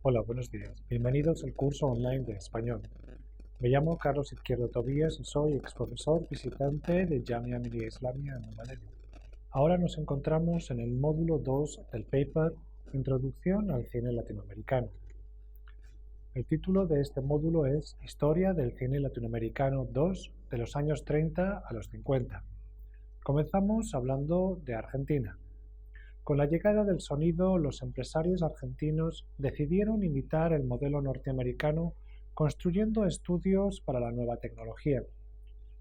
Hola, buenos días. Bienvenidos al curso online de español. Me llamo Carlos Izquierdo Tobías y soy exprofesor visitante de Jamia Millia Islamia en Nueva Delhi. Ahora nos encontramos en el módulo 2 del paper Introducción al cine latinoamericano. El título de este módulo es Historia del cine latinoamericano 2 de los años 30 a los 50. Comenzamos hablando de Argentina. Con la llegada del sonido, los empresarios argentinos decidieron imitar el modelo norteamericano construyendo estudios para la nueva tecnología.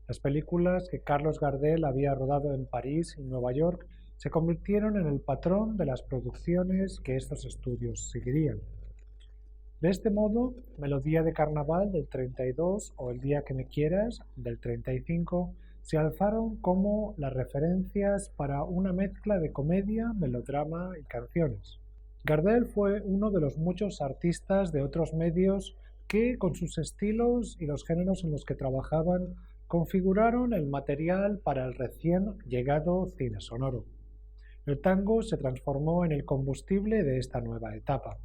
Las películas que Carlos Gardel había rodado en París y Nueva York se convirtieron en el patrón de las producciones que estos estudios seguirían. De este modo, Melodía de Carnaval del 32 o El día que me quieras del 35 se alzaron como las referencias para una mezcla de comedia, melodrama y canciones. Gardel fue uno de los muchos artistas de otros medios que, con sus estilos y los géneros en los que trabajaban, configuraron el material para el recién llegado cine sonoro. El tango se transformó en el combustible de esta nueva etapa.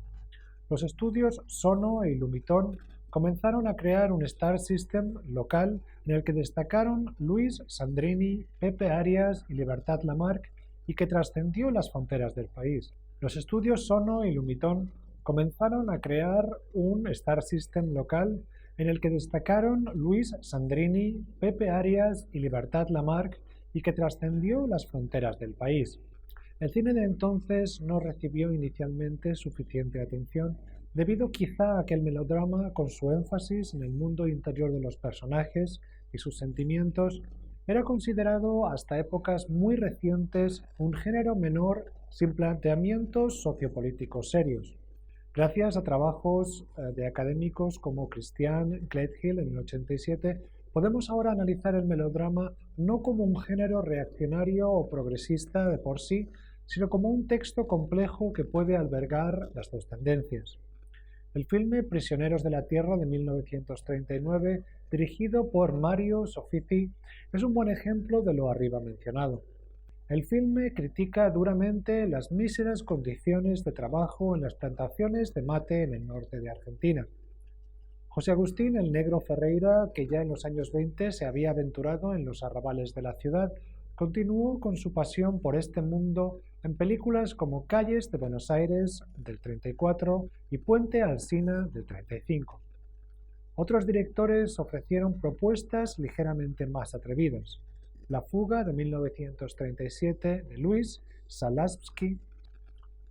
Los estudios Sono y Lumitón comenzaron a crear un Star System local en el que destacaron Luis Sandrini, Pepe Arias y Libertad Lamarque y que trascendió las fronteras del país. Los estudios Sono y Lumitón comenzaron a crear un Star System local en el que destacaron Luis Sandrini, Pepe Arias y Libertad Lamarque y que trascendió las fronteras del país. El cine de entonces no recibió inicialmente suficiente atención debido quizá a que el melodrama, con su énfasis en el mundo interior de los personajes y sus sentimientos, era considerado hasta épocas muy recientes un género menor sin planteamientos sociopolíticos serios. Gracias a trabajos de académicos como Christian Gledhill en el 87, podemos ahora analizar el melodrama no como un género reaccionario o progresista de por sí, sino como un texto complejo que puede albergar las dos tendencias. El filme Prisioneros de la Tierra de 1939, dirigido por Mario Soffici, es un buen ejemplo de lo arriba mencionado. El filme critica duramente las míseras condiciones de trabajo en las plantaciones de mate en el norte de Argentina. José Agustín el Negro Ferreira, que ya en los años 20 se había aventurado en los arrabales de la ciudad, continuó con su pasión por este mundo en películas como Calles de Buenos Aires del 34 y Puente Alsina del 35. Otros directores ofrecieron propuestas ligeramente más atrevidas. La fuga de 1937 de Luis Salaspsky.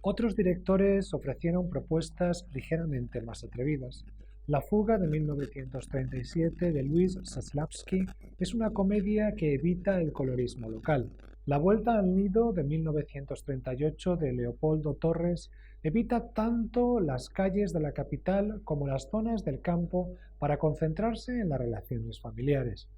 Otros directores ofrecieron propuestas ligeramente más atrevidas. La fuga de 1937 de Luis Saslavsky es una comedia que evita el colorismo local. La vuelta al nido de 1938 de Leopoldo Torres evita tanto las calles de la capital como las zonas del campo para concentrarse en las relaciones familiares.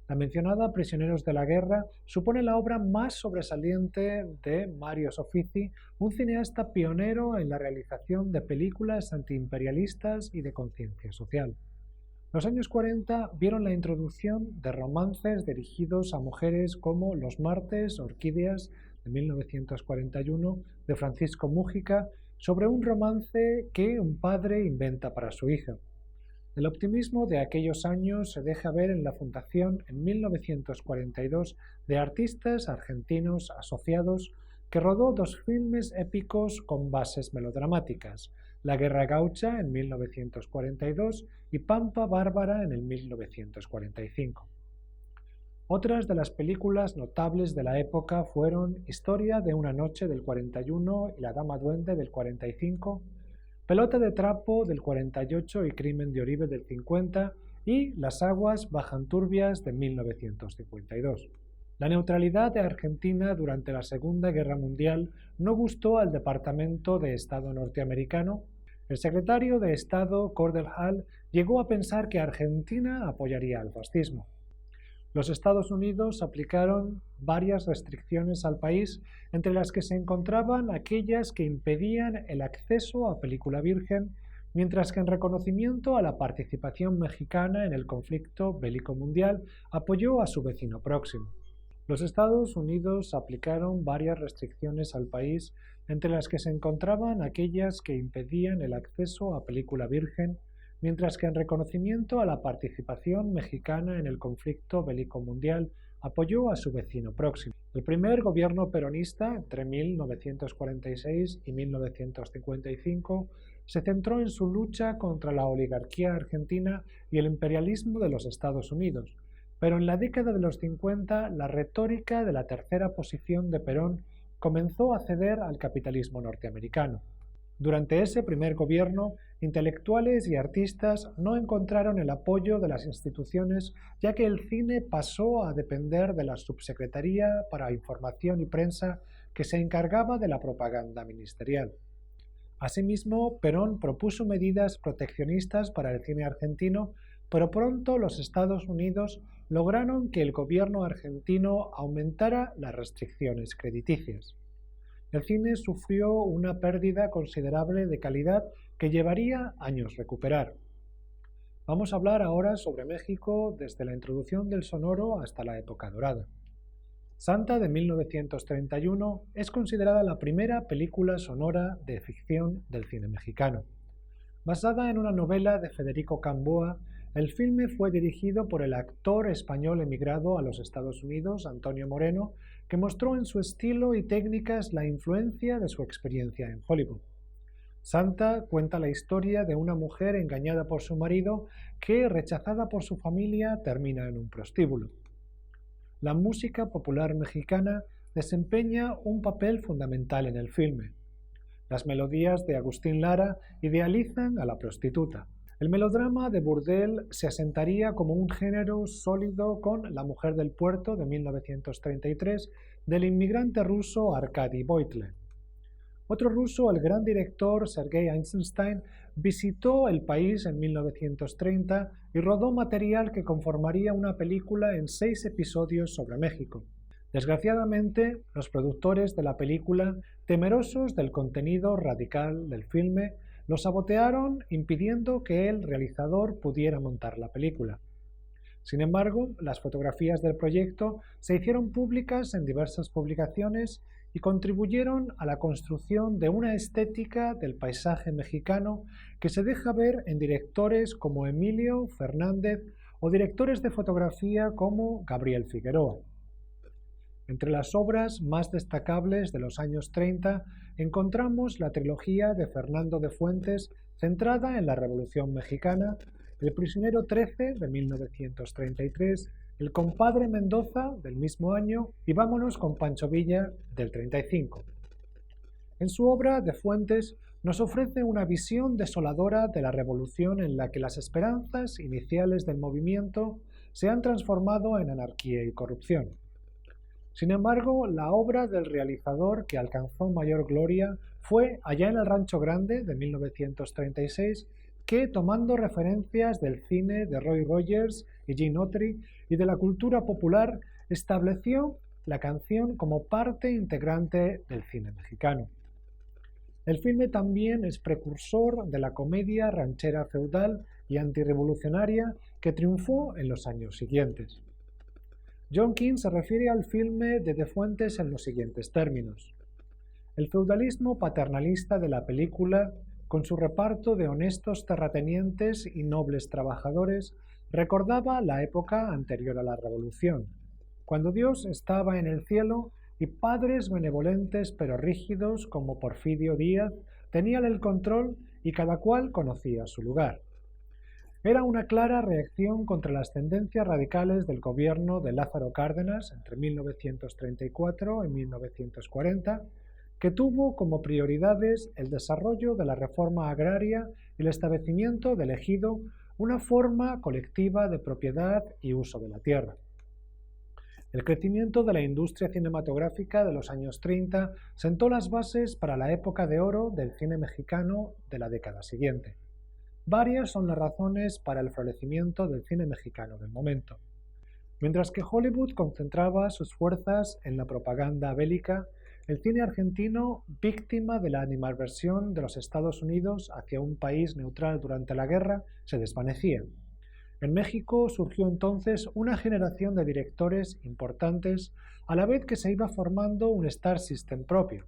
La mencionada Prisioneros de la Guerra supone la obra más sobresaliente de Mario Soffici, un cineasta pionero en la realización de películas antiimperialistas y de conciencia social. Los años 40 vieron la introducción de romances dirigidos a mujeres como Los martes, Orquídeas, de 1941, de Francisco Múgica, sobre un romance que un padre inventa para su hija. El optimismo de aquellos años se deja ver en la fundación en 1942 de artistas argentinos asociados que rodó dos filmes épicos con bases melodramáticas, La Guerra Gaucha en 1942 y Pampa Bárbara en el 1945. Otras de las películas notables de la época fueron Historia de una noche del 41 y La Dama Duende del 45, Pelota de trapo del 48 y Crimen de Oribe del 50 y Las aguas bajan turbias de 1952. La neutralidad de Argentina durante la Segunda Guerra Mundial no gustó al Departamento de Estado norteamericano. El secretario de Estado, Cordell Hull, llegó a pensar que Argentina apoyaría al fascismo. Los Estados Unidos aplicaron varias restricciones al país, entre las que se encontraban aquellas que impedían el acceso a película virgen, mientras que en reconocimiento a la participación mexicana en el conflicto bélico mundial apoyó a su vecino próximo. Los Estados Unidos aplicaron varias restricciones al país, entre las que se encontraban aquellas que impedían el acceso a película virgen, mientras que en reconocimiento a la participación mexicana en el conflicto bélico mundial apoyó a su vecino próximo. El primer gobierno peronista, entre 1946 y 1955, se centró en su lucha contra la oligarquía argentina y el imperialismo de los Estados Unidos, pero en la década de los 50 la retórica de la tercera posición de Perón comenzó a ceder al capitalismo norteamericano. Durante ese primer gobierno, intelectuales y artistas no encontraron el apoyo de las instituciones, ya que el cine pasó a depender de la Subsecretaría para Información y Prensa, que se encargaba de la propaganda ministerial. Asimismo, Perón propuso medidas proteccionistas para el cine argentino, pero pronto los Estados Unidos lograron que el gobierno argentino aumentara las restricciones crediticias. El cine sufrió una pérdida considerable de calidad que llevaría años recuperar. Vamos a hablar ahora sobre México desde la introducción del sonoro hasta la época dorada. Santa de 1931 es considerada la primera película sonora de ficción del cine mexicano. Basada en una novela de Federico Camboa, el filme fue dirigido por el actor español emigrado a los Estados Unidos, Antonio Moreno, que mostró en su estilo y técnicas la influencia de su experiencia en Hollywood. Santa cuenta la historia de una mujer engañada por su marido que, rechazada por su familia, termina en un prostíbulo. La música popular mexicana desempeña un papel fundamental en el filme. Las melodías de Agustín Lara idealizan a la prostituta. El melodrama de burdel se asentaría como un género sólido con La mujer del puerto de 1933 del inmigrante ruso Arkady Voitle. Otro ruso, el gran director Sergei Eisenstein, visitó el país en 1930 y rodó material que conformaría una película en 6 episodios sobre México. Desgraciadamente, los productores de la película, temerosos del contenido radical del filme, lo sabotearon impidiendo que el realizador pudiera montar la película. Sin embargo, las fotografías del proyecto se hicieron públicas en diversas publicaciones y contribuyeron a la construcción de una estética del paisaje mexicano que se deja ver en directores como Emilio Fernández o directores de fotografía como Gabriel Figueroa. Entre las obras más destacables de los años 30 encontramos la trilogía de Fernando de Fuentes centrada en la Revolución Mexicana, El prisionero 13 de 1933, El compadre Mendoza del mismo año y Vámonos con Pancho Villa del 35. En su obra, De Fuentes nos ofrece una visión desoladora de la revolución en la que las esperanzas iniciales del movimiento se han transformado en anarquía y corrupción. Sin embargo, la obra del realizador que alcanzó mayor gloria fue Allá en el Rancho Grande de 1936, que, tomando referencias del cine de Roy Rogers y Gene Autry y de la cultura popular, estableció la canción como parte integrante del cine mexicano. El filme también es precursor de la comedia ranchera feudal y antirrevolucionaria que triunfó en los años siguientes. John King se refiere al filme de Fuentes en los siguientes términos. El feudalismo paternalista de la película, con su reparto de honestos terratenientes y nobles trabajadores, recordaba la época anterior a la Revolución, cuando Dios estaba en el cielo y padres benevolentes pero rígidos como Porfirio Díaz tenían el control y cada cual conocía su lugar. Era una clara reacción contra las tendencias radicales del gobierno de Lázaro Cárdenas entre 1934 y 1940, que tuvo como prioridades el desarrollo de la reforma agraria y el establecimiento del ejido, una forma colectiva de propiedad y uso de la tierra. El crecimiento de la industria cinematográfica de los años 30 sentó las bases para la época de oro del cine mexicano de la década siguiente. Varias son las razones para el florecimiento del cine mexicano del momento. Mientras que Hollywood concentraba sus fuerzas en la propaganda bélica, el cine argentino, víctima de la animadversión de los Estados Unidos hacia un país neutral durante la guerra, se desvanecía. En México surgió entonces una generación de directores importantes a la vez que se iba formando un Star System propio.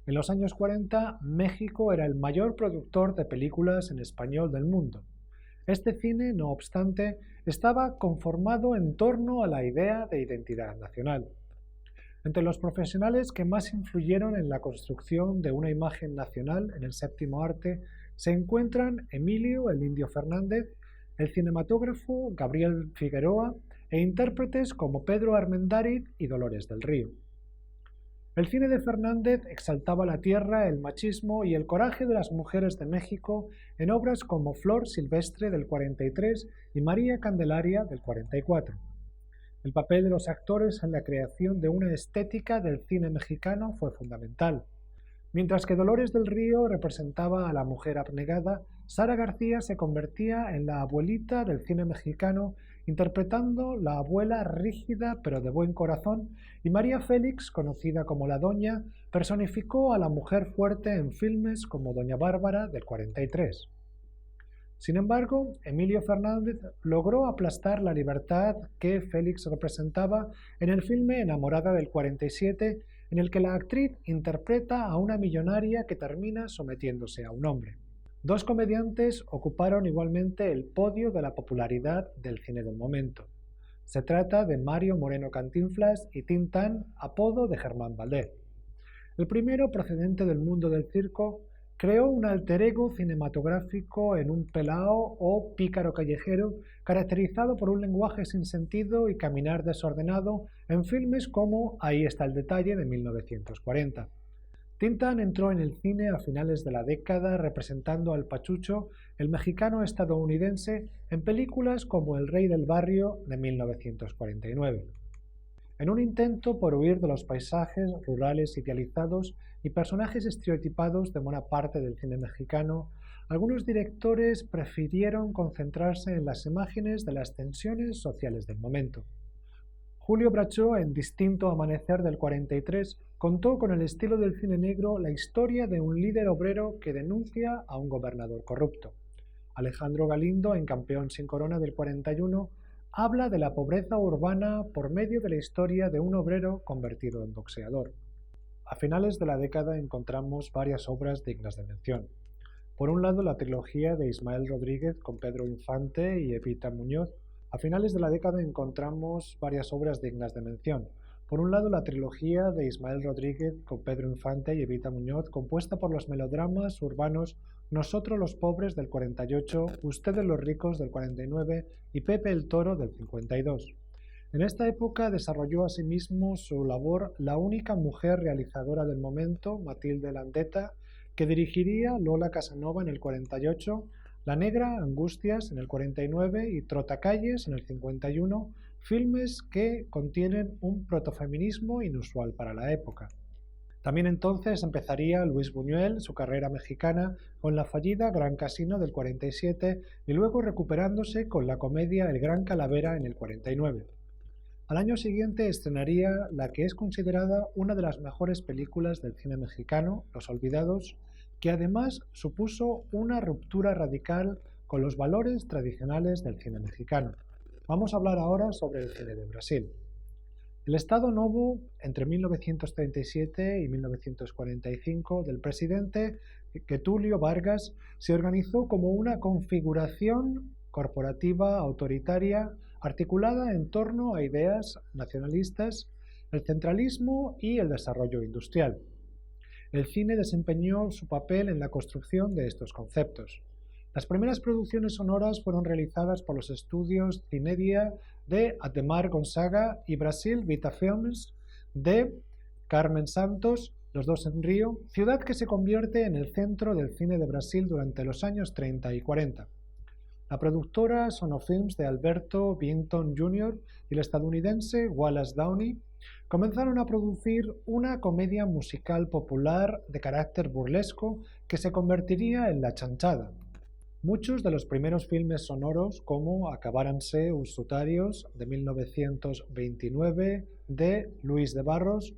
En los años 40, México era el mayor productor de películas en español del mundo. Este cine, no obstante, estaba conformado en torno a la idea de identidad nacional. Entre los profesionales que más influyeron en la construcción de una imagen nacional en el séptimo arte se encuentran Emilio el Indio Fernández, el cinematógrafo Gabriel Figueroa e intérpretes como Pedro Armendáriz y Dolores del Río. El cine de Fernández exaltaba la tierra, el machismo y el coraje de las mujeres de México en obras como Flor Silvestre del 43 y María Candelaria del 44. El papel de los actores en la creación de una estética del cine mexicano fue fundamental. Mientras que Dolores del Río representaba a la mujer abnegada, Sara García se convertía en la abuelita del cine mexicano, interpretando la abuela rígida pero de buen corazón, y María Félix, conocida como la Doña, personificó a la mujer fuerte en filmes como Doña Bárbara del 43. Sin embargo, Emilio Fernández logró aplastar la libertad que Félix representaba en el filme Enamorada del 47, en el que la actriz interpreta a una millonaria que termina sometiéndose a un hombre. Dos comediantes ocuparon igualmente el podio de la popularidad del cine del momento. Se trata de Mario Moreno Cantinflas y Tin Tan, apodo de Germán Valdés. El primero, procedente del mundo del circo, creó un alter ego cinematográfico en un pelao o pícaro callejero caracterizado por un lenguaje sin sentido y caminar desordenado en filmes como Ahí está el detalle de 1940. Tin Tan entró en el cine a finales de la década representando al Pachucho, el mexicano estadounidense, en películas como El rey del barrio de 1949. En un intento por huir de los paisajes rurales idealizados y personajes estereotipados de buena parte del cine mexicano, algunos directores prefirieron concentrarse en las imágenes de las tensiones sociales del momento. Julio Bracho, en Distinto Amanecer del 43, contó con el estilo del cine negro la historia de un líder obrero que denuncia a un gobernador corrupto. Alejandro Galindo, en Campeón sin corona del 41, habla de la pobreza urbana por medio de la historia de un obrero convertido en boxeador. A finales de la década encontramos varias obras dignas de mención. Por un lado, la trilogía de Ismael Rodríguez con Pedro Infante y Evita Muñoz. A finales de la década encontramos varias obras dignas de mención. Por un lado, la trilogía de Ismael Rodríguez con Pedro Infante y Evita Muñoz, compuesta por los melodramas urbanos Nosotros los pobres del 48, Ustedes los ricos del 49 y Pepe el Toro del 52. En esta época desarrolló asimismo su labor la única mujer realizadora del momento, Matilde Landeta, que dirigiría Lola Casanova en el 48, La negra, Angustias en el 49 y Trotacalles en el 51, filmes que contienen un protofeminismo inusual para la época. También entonces empezaría Luis Buñuel su carrera mexicana con la fallida Gran Casino del 47 y luego recuperándose con la comedia El Gran Calavera en el 49. Al año siguiente estrenaría la que es considerada una de las mejores películas del cine mexicano, Los Olvidados, que además supuso una ruptura radical con los valores tradicionales del cine mexicano. Vamos a hablar ahora sobre el cine de Brasil. El Estado Novo, entre 1937 y 1945, del presidente Getúlio Vargas, se organizó como una configuración corporativa autoritaria articulada en torno a ideas nacionalistas, el centralismo y el desarrollo industrial. El cine desempeñó su papel en la construcción de estos conceptos. Las primeras producciones sonoras fueron realizadas por los estudios Cinedia de Ademar Gonzaga y Brasil Vita Filmes de Carmen Santos, los dos en Río, ciudad que se convierte en el centro del cine de Brasil durante los años 30 y 40. La productora Sonofilms de Alberto Vinton Jr. y el estadounidense Wallace Downey comenzaron a producir una comedia musical popular de carácter burlesco que se convertiría en La Chanchada. Muchos de los primeros filmes sonoros, como Acabáranse os Sutarios de 1929 de Luis de Barros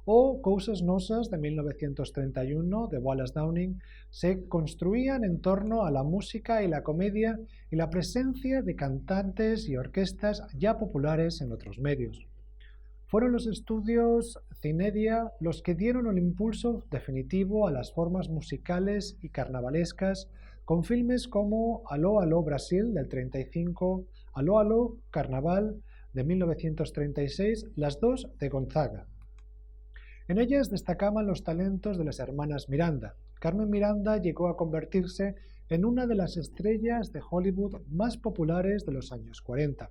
o Cousas Nossas de 1931 de Wallace Downing se construían en torno a la música y la comedia y la presencia de cantantes y orquestas ya populares en otros medios. Fueron los estudios Cinedia los que dieron el impulso definitivo a las formas musicales y carnavalescas con filmes como Aló Aló Brasil del 35, Aló Aló Carnaval de 1936, las dos de Gonzaga. En ellas destacaban los talentos de las hermanas Miranda. Carmen Miranda llegó a convertirse en una de las estrellas de Hollywood más populares de los años 40.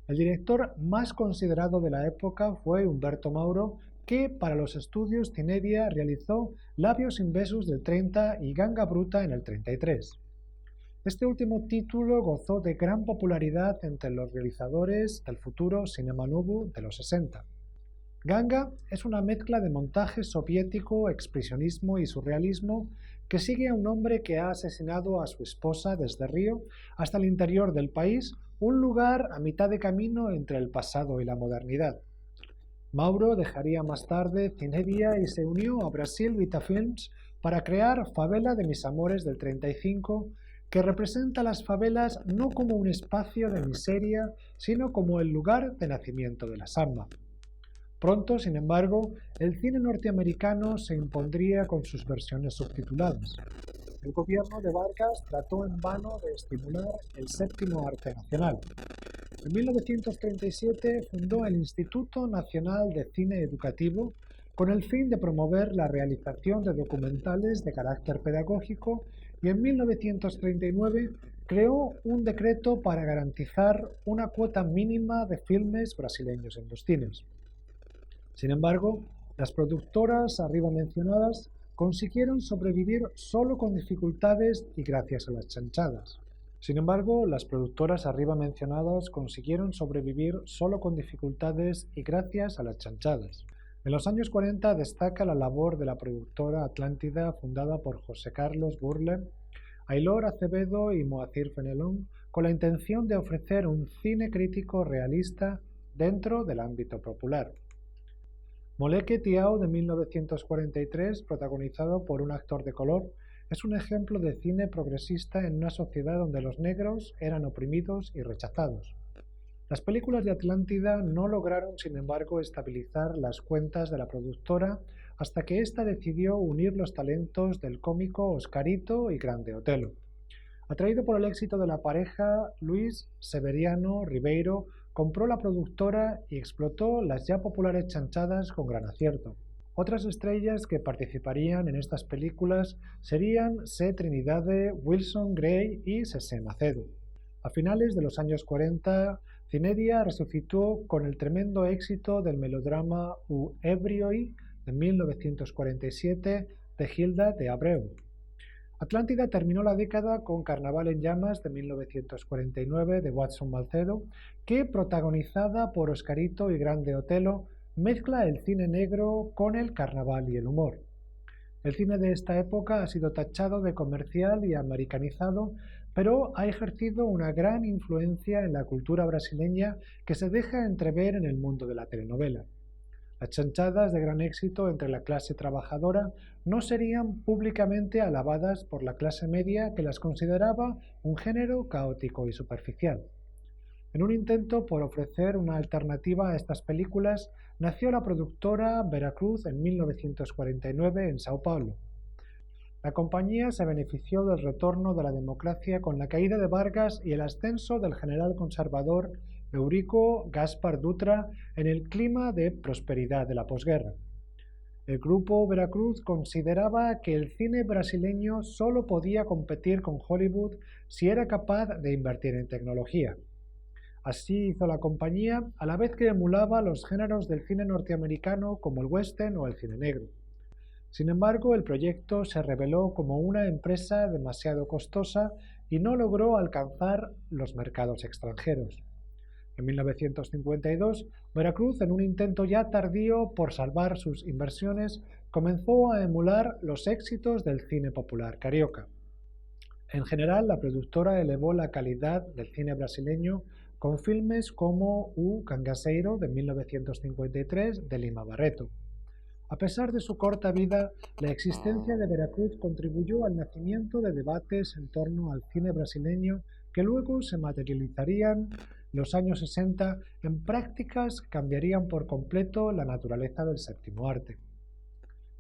El director más considerado de la época fue Humberto Mauro, que para los estudios Cinedia realizó Labios Inbesus del 30 y Ganga Bruta en el 33. Este último título gozó de gran popularidad entre los realizadores del futuro Cinema Novo de los 60. Ganga es una mezcla de montaje soviético, expresionismo y surrealismo que sigue a un hombre que ha asesinado a su esposa desde Río hasta el interior del país, un lugar a mitad de camino entre el pasado y la modernidad. Mauro dejaría más tarde Cinedia y se unió a Brasil Vita Films para crear Favela de mis amores del 35, que representa las favelas no como un espacio de miseria, sino como el lugar de nacimiento de la samba. Pronto, sin embargo, el cine norteamericano se impondría con sus versiones subtituladas. El gobierno de Vargas trató en vano de estimular el séptimo arte nacional. En 1937 fundó el Instituto Nacional de Cine Educativo con el fin de promover la realización de documentales de carácter pedagógico y en 1939 creó un decreto para garantizar una cuota mínima de filmes brasileños en los cines. Sin embargo, las productoras arriba mencionadas consiguieron sobrevivir solo con dificultades y gracias a las chanchadas. En los años 40 destaca la labor de la productora Atlántida fundada por José Carlos Burle, Aylor Acevedo y Moacir Fenelón con la intención de ofrecer un cine crítico realista dentro del ámbito popular. Moleque Tiao de 1943, protagonizado por un actor de color, es un ejemplo de cine progresista en una sociedad donde los negros eran oprimidos y rechazados. Las películas de Atlántida no lograron, sin embargo, estabilizar las cuentas de la productora hasta que ésta decidió unir los talentos del cómico Oscarito y Grande Otelo. Atraído por el éxito de la pareja, Luis Severiano Ribeiro compró la productora y explotó las ya populares chanchadas con gran acierto. Otras estrellas que participarían en estas películas serían C. Trinidade, Wilson Gray y Sese Macedo. A finales de los años 40, Cinedia resucitó con el tremendo éxito del melodrama U Ebrioi de 1947 de Hilda de Abreu. Atlántida terminó la década con Carnaval en llamas de 1949 de Watson Malcedo, que, protagonizada por Oscarito y Grande Otelo, mezcla el cine negro con el carnaval y el humor. El cine de esta época ha sido tachado de comercial y americanizado, pero ha ejercido una gran influencia en la cultura brasileña que se deja entrever en el mundo de la telenovela. Las chanchadas de gran éxito entre la clase trabajadora no serían públicamente alabadas por la clase media que las consideraba un género caótico y superficial. En un intento por ofrecer una alternativa a estas películas, nació la productora Veracruz en 1949 en Sao Paulo. La compañía se benefició del retorno de la democracia con la caída de Vargas y el ascenso del general conservador Eurico Gaspar Dutra en el clima de prosperidad de la posguerra. El grupo Veracruz consideraba que el cine brasileño solo podía competir con Hollywood si era capaz de invertir en tecnología. Así hizo la compañía, a la vez que emulaba los géneros del cine norteamericano como el western o el cine negro. Sin embargo, el proyecto se reveló como una empresa demasiado costosa y no logró alcanzar los mercados extranjeros. En 1952, Veracruz, en un intento ya tardío por salvar sus inversiones, comenzó a emular los éxitos del cine popular carioca. En general, la productora elevó la calidad del cine brasileño con filmes como U Cangaceiro de 1953 de Lima Barreto. A pesar de su corta vida, la existencia de Veracruz contribuyó al nacimiento de debates en torno al cine brasileño que luego se materializarían en los años 60 en prácticas que cambiarían por completo la naturaleza del séptimo arte.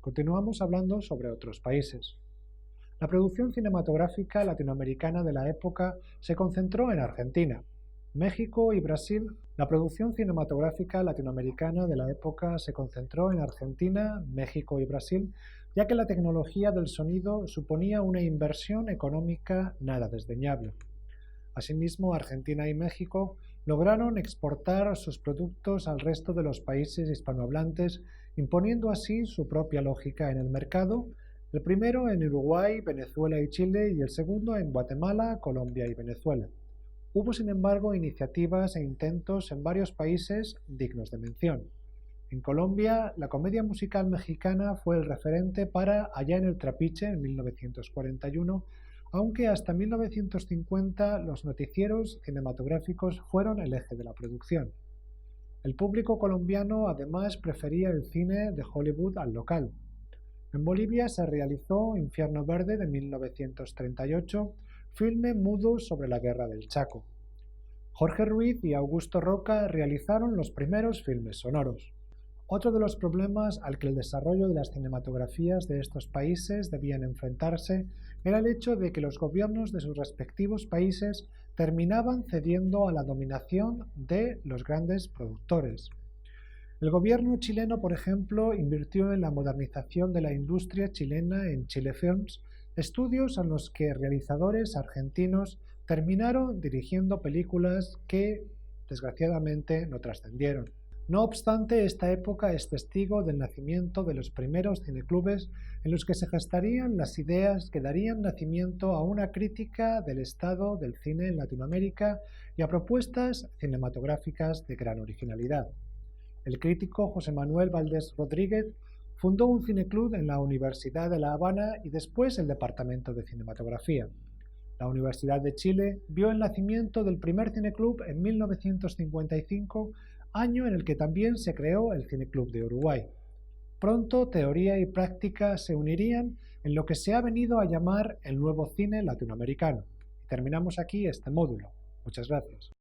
Continuamos hablando sobre otros países. La producción cinematográfica latinoamericana de la época se concentró en Argentina, México y Brasil. La producción cinematográfica latinoamericana de la época se concentró en Argentina, México y Brasil, ya que la tecnología del sonido suponía una inversión económica nada desdeñable. Asimismo, Argentina y México lograron exportar sus productos al resto de los países hispanohablantes, imponiendo así su propia lógica en el mercado, el primero en Uruguay, Venezuela y Chile y el segundo en Guatemala, Colombia y Venezuela. Hubo, sin embargo, iniciativas e intentos en varios países dignos de mención. En Colombia, la comedia musical mexicana fue el referente para Allá en el Trapiche en 1941, aunque hasta 1950 los noticieros cinematográficos fueron el eje de la producción. El público colombiano además prefería el cine de Hollywood al local. En Bolivia se realizó Infierno Verde de 1938, filme mudo sobre la Guerra del Chaco. Jorge Ruiz y Augusto Roca realizaron los primeros filmes sonoros. Otro de los problemas al que el desarrollo de las cinematografías de estos países debían enfrentarse era el hecho de que los gobiernos de sus respectivos países terminaban cediendo a la dominación de los grandes productores. El gobierno chileno, por ejemplo, invirtió en la modernización de la industria chilena en Chile Films, estudios en los que realizadores argentinos terminaron dirigiendo películas que, desgraciadamente, no trascendieron. No obstante, esta época es testigo del nacimiento de los primeros cineclubes en los que se gestarían las ideas que darían nacimiento a una crítica del estado del cine en Latinoamérica y a propuestas cinematográficas de gran originalidad. El crítico José Manuel Valdés Rodríguez fundó un cineclub en la Universidad de La Habana y después el Departamento de Cinematografía. La Universidad de Chile vio el nacimiento del primer cineclub en 1955, año en el que también se creó el Cineclub de Uruguay. Pronto teoría y práctica se unirían en lo que se ha venido a llamar el nuevo cine latinoamericano. Y terminamos aquí este módulo. Muchas gracias.